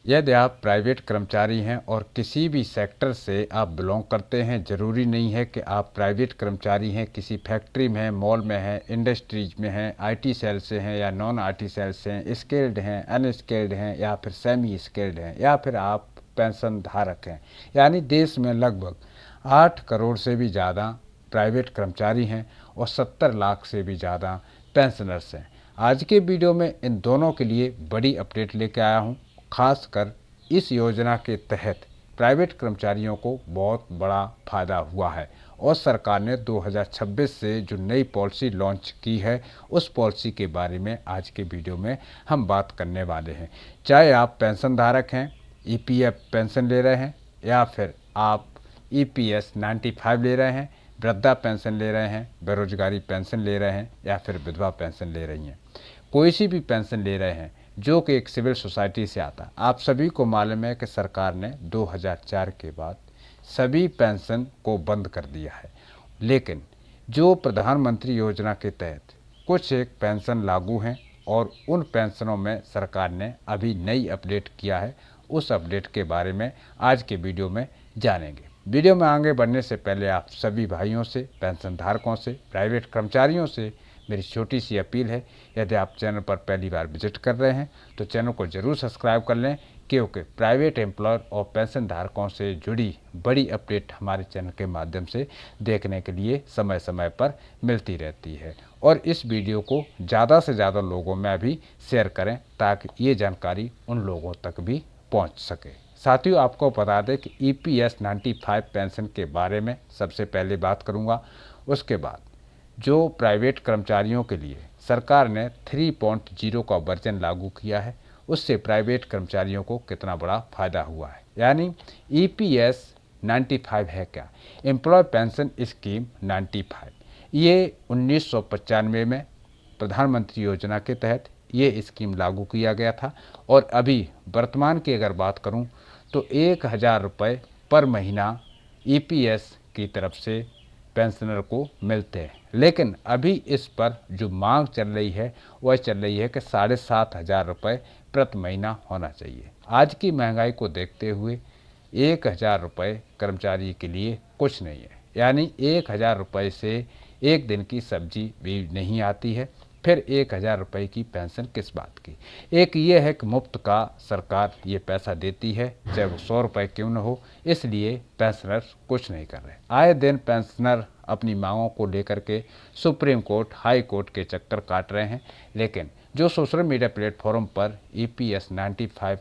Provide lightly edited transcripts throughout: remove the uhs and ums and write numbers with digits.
यदि आप प्राइवेट कर्मचारी हैं और किसी भी सेक्टर से आप बिलोंग करते हैं, ज़रूरी नहीं है कि आप प्राइवेट कर्मचारी हैं, किसी फैक्ट्री में हैं, मॉल में हैं, इंडस्ट्रीज में हैं, आईटी सेल से हैं या नॉन आईटी सेल से हैं, स्किल्ड हैं, अनस्किल्ड हैं या फिर सेमी स्किल्ड हैं या फिर आप पेंशन धारक हैं, यानी देश में लगभग 8 करोड़ से भी ज़्यादा प्राइवेट कर्मचारी हैं और 70 लाख से भी ज़्यादा पेंशनर्स हैं। आज के वीडियो में इन दोनों के लिए बड़ी अपडेट लेके आया हूँ। खासकर इस योजना के तहत प्राइवेट कर्मचारियों को बहुत बड़ा फ़ायदा हुआ है और सरकार ने 2026 से जो नई पॉलिसी लॉन्च की है उस पॉलिसी के बारे में आज के वीडियो में हम बात करने वाले हैं। चाहे आप पेंशन धारक हैं, ईपीएफ पेंशन ले रहे हैं या फिर आप ईपीएस 95 ले रहे हैं, वृद्धा पेंशन ले रहे हैं, बेरोजगारी पेंशन ले रहे हैं या फिर विधवा पेंशन ले रही हैं, कोई सी भी पेंशन ले रहे हैं जो कि एक सिविल सोसाइटी से आता है। आप सभी को मालूम है कि सरकार ने 2004 के बाद सभी पेंशन को बंद कर दिया है, लेकिन जो प्रधानमंत्री योजना के तहत कुछ एक पेंशन लागू हैं और उन पेंशनों में सरकार ने अभी नई अपडेट किया है। उस अपडेट के बारे में आज के वीडियो में जानेंगे। वीडियो में आगे बढ़ने से पहले आप सभी भाइयों से, पेंशन धारकों से, प्राइवेट कर्मचारियों से मेरी छोटी सी अपील है, यदि आप चैनल पर पहली बार विजिट कर रहे हैं तो चैनल को ज़रूर सब्सक्राइब कर लें, क्योंकि प्राइवेट एम्प्लॉयर और पेंशन धारकों से जुड़ी बड़ी अपडेट हमारे चैनल के माध्यम से देखने के लिए समय समय पर मिलती रहती है। और इस वीडियो को ज़्यादा से ज़्यादा लोगों में अभी शेयर करें ताकि ये जानकारी उन लोगों तक भी पहुंच सके। साथियों, आपको बता दें कि ईपीएस 95 पेंशन के बारे में सबसे पहले बात करूंगा। उसके बाद जो प्राइवेट कर्मचारियों के लिए सरकार ने 3.0 का वर्जन लागू किया है उससे प्राइवेट कर्मचारियों को कितना बड़ा फ़ायदा हुआ है। यानी ईपीएस 95 है क्या? Employ pension scheme 95। ये 1995 में प्रधानमंत्री योजना के तहत ये स्कीम लागू किया गया था और अभी वर्तमान की अगर बात करूं तो 1000 रुपये पर महीना ईपीएस की तरफ से पेंशनर को मिलते हैं, लेकिन अभी इस पर जो मांग चल रही है वह चल रही है कि 7500 रुपये प्रति महीना होना चाहिए। आज की महंगाई को देखते हुए 1000 रुपये कर्मचारी के लिए कुछ नहीं है, यानी 1000 रुपये से एक दिन की सब्जी भी नहीं आती है, फिर 1000 रुपये की पेंशन किस बात की। एक ये है कि मुफ्त का सरकार ये पैसा देती है, चाहे वो 100 रुपये क्यों न हो, इसलिए पेंशनर कुछ नहीं कर रहे। आए दिन पेंशनर अपनी मांगों को लेकर के सुप्रीम कोर्ट, हाई कोर्ट के चक्कर काट रहे हैं, लेकिन जो सोशल मीडिया प्लेटफॉर्म पर ईपीएस 95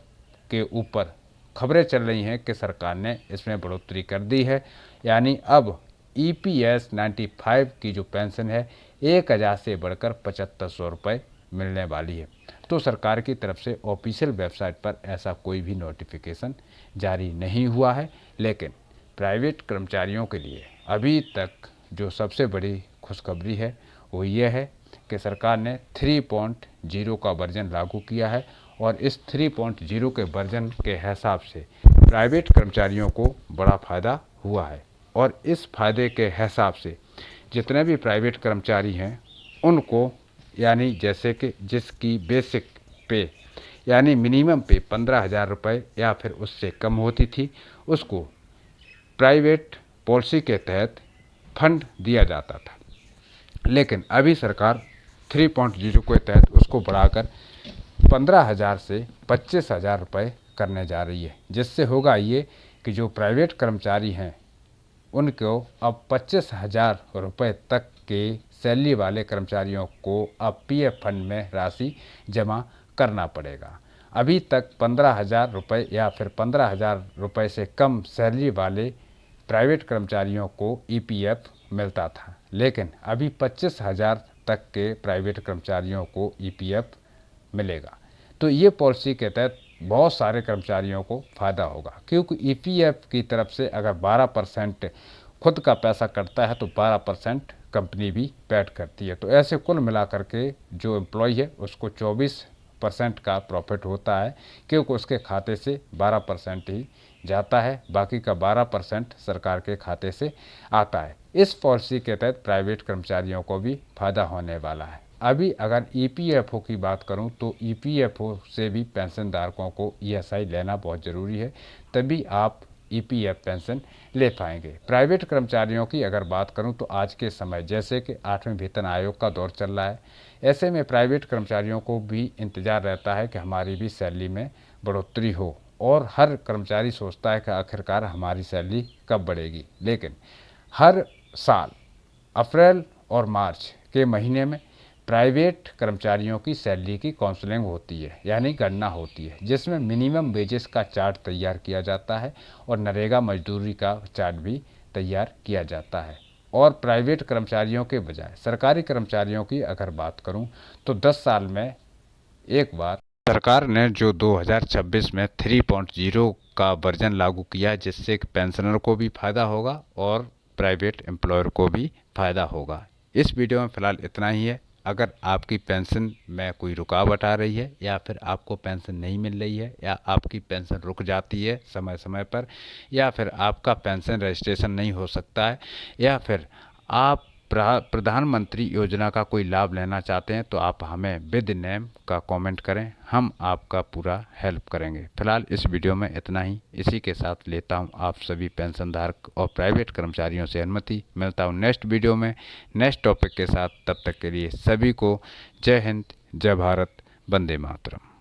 के ऊपर खबरें चल रही हैं कि सरकार ने इसमें बढ़ोतरी कर दी है, यानी अब ईपीएस 95 की जो पेंशन है 1000 से बढ़कर 7500 रुपये मिलने वाली है। तो सरकार की तरफ से ऑफिशियल वेबसाइट पर ऐसा कोई भी नोटिफिकेशन जारी नहीं हुआ है, लेकिन प्राइवेट कर्मचारियों के लिए अभी तक जो सबसे बड़ी खुशखबरी है वो ये है कि सरकार ने 3.0 का वर्जन लागू किया है और इस 3.0 के वर्जन के हिसाब से प्राइवेट कर्मचारियों को बड़ा फ़ायदा हुआ है। और इस फायदे के हिसाब से जितने भी प्राइवेट कर्मचारी हैं उनको, यानी जैसे कि जिसकी बेसिक पे यानी मिनिमम पे 15,000 रुपये या फिर उससे कम होती थी, उसको प्राइवेट पॉलिसी के तहत फंड दिया जाता था, लेकिन अभी सरकार 3.0 के तहत उसको बढ़ाकर 15,000 से 25,000 रुपये करने जा रही है, जिससे होगा ये कि जो प्राइवेट कर्मचारी हैं उनको अब 25,000 रुपये तक के सैलरी वाले कर्मचारियों को अब पीएफ फंड में राशि जमा करना पड़ेगा। अभी तक 15,000 रुपये या फिर 15,000 रुपये से कम सैलरी वाले प्राइवेट कर्मचारियों को ईपीएफ मिलता था, लेकिन अभी 25,000 तक के प्राइवेट कर्मचारियों को ईपीएफ मिलेगा। तो ये पॉलिसी के तहत बहुत सारे कर्मचारियों को फ़ायदा होगा, क्योंकि ईपीएफ की तरफ से अगर 12% खुद का पैसा कटता है तो 12% कंपनी भी पेड करती है। तो ऐसे कुल मिलाकर के जो एम्प्लॉय है उसको 24% का प्रॉफिट होता है, क्योंकि उसके खाते से 12% ही जाता है, बाकी का 12% सरकार के खाते से आता है। इस पॉलिसी के तहत प्राइवेट कर्मचारियों को भी फ़ायदा होने वाला है। अभी अगर ईपीएफओ की बात करूं तो ईपीएफओ से भी पेंशन धारकों को ईएसआई लेना बहुत ज़रूरी है, तभी आप ईपीएफ पेंशन ले पाएंगे। प्राइवेट कर्मचारियों की अगर बात करूं तो आज के समय जैसे कि 8वें वेतन आयोग का दौर चल रहा है, ऐसे में प्राइवेट कर्मचारियों को भी इंतज़ार रहता है कि हमारी भी सैलरी में बढ़ोतरी हो, और हर कर्मचारी सोचता है कि आखिरकार हमारी सैलरी कब बढ़ेगी। लेकिन हर साल अप्रैल और मार्च के महीने में प्राइवेट कर्मचारियों की सैलरी की काउंसलिंग होती है, यानी गणना होती है, जिसमें मिनिमम वेजेस का चार्ट तैयार किया जाता है और नरेगा मजदूरी का चार्ट भी तैयार किया जाता है। और प्राइवेट कर्मचारियों के बजाय सरकारी कर्मचारियों की अगर बात करूं तो 10 साल में एक बार सरकार ने जो 2026 में 3.0 का वर्जन लागू किया है, जिससे पेंशनर को भी फ़ायदा होगा और प्राइवेट एम्प्लॉयर को भी फ़ायदा होगा। इस वीडियो में फ़िलहाल इतना ही है। अगर आपकी पेंशन में कोई रुकावट आ रही है, या फिर आपको पेंशन नहीं मिल रही है, या आपकी पेंशन रुक जाती है समय समय पर, या फिर आपका पेंशन रजिस्ट्रेशन नहीं हो सकता है, या फिर आप प्रधानमंत्री योजना का कोई लाभ लेना चाहते हैं, तो आप हमें विद नेम का कमेंट करें, हम आपका पूरा हेल्प करेंगे। फिलहाल इस वीडियो में इतना ही। इसी के साथ लेता हूं आप सभी पेंशनधारक और प्राइवेट कर्मचारियों से अनुमति। मिलता हूं नेक्स्ट वीडियो में नेक्स्ट टॉपिक के साथ। तब तक के लिए सभी को जय हिंद, जय भारत, वंदे मातरम।